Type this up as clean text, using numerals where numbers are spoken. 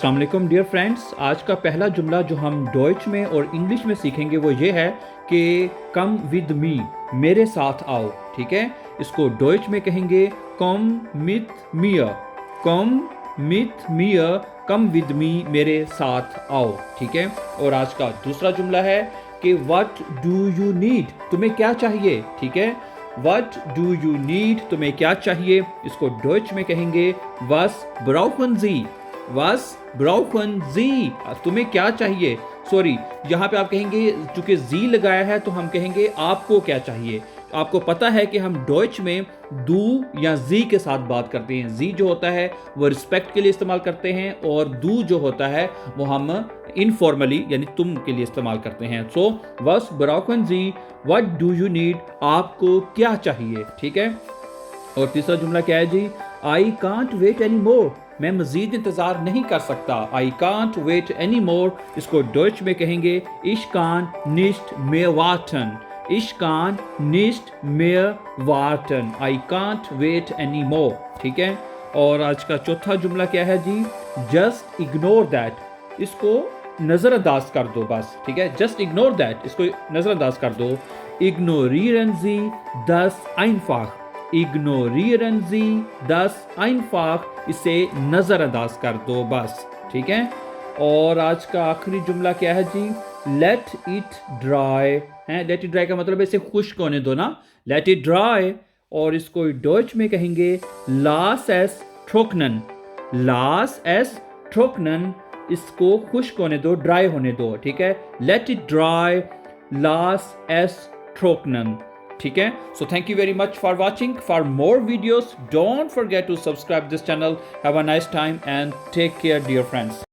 अस्सलाम वालेकुम dear friends. आज का पहला जुमला जो हम डॉइच में और इंग्लिश में सीखेंगे वो ये है कि कम विद मी, मेरे साथ आओ। ठीक है, इसको डॉइच में कहेंगे कम मिथ मियर, कम मिथ मियर, कम विद मी, मेरे साथ आओ। ठीक है, और आज का दूसरा जुमला है कि व्हाट डू यू नीड, तुम्हें क्या चाहिए। ठीक है, व्हाट डू यू नीड, तुम्हें क्या चाहिए। इसको डॉइच में कहेंगे वास ब्राउकन जी, वास ब्राउकन जी, तुम्हें क्या चाहिए। सॉरी, यहाँ पे आप कहेंगे चूंकि जी लगाया है तो हम कहेंगे आपको क्या चाहिए। आपको पता है कि हम डॉइच में दू या जी के साथ बात करते हैं। जी जो होता है वो रिस्पेक्ट के लिए इस्तेमाल करते हैं और दू जो होता है वो हम इनफॉर्मली यानी तुम के लिए इस्तेमाल करते हैं। सो वस ब्राउकन जी, व्हाट डू यू नीड, आपको क्या चाहिए। ठीक है, और तीसरा जुमला क्या है जी, I can't wait any more, मैं मजीद इंतजार नहीं कर सकता। I can't wait any more, इसको डॉइच में कहेंगे इश कान निस्ट मेयर वार्टन, इश कान निस्ट मेयर वार्टन, I can't wait any more. ठीक है, और आज का चौथा जुमला क्या है जी, जस्ट इग्नोर दैट, इसको नजरअंदाज कर दो बस। ठीक है, जस्ट इग्नोर दैट, इसको नजरअंदाज कर दो। इग्नोरिeren Sie das einfach, इग्नोरिeren Sie das einfach, इसे नजरअंदाज कर दो बस। ठीक है, और आज का आखिरी जुमला क्या है जी, लेट इट ड्राई है। लेट इट ड्राई का मतलब है इसे खुश्क होने दो ना, लेट इट ड्राई, और इसको डॉइच में कहेंगे लास एस ट्रोकनन, लास एस ट्रोकनन, इसको खुश्क होने दो, ड्राई होने दो। ठीक है, लेट इट ड्राई, लास एस ट्रोकनन। ठीक है, so thank you very much for watching. For more videos, don't forget to subscribe this channel. Have a nice time and take care, dear friends.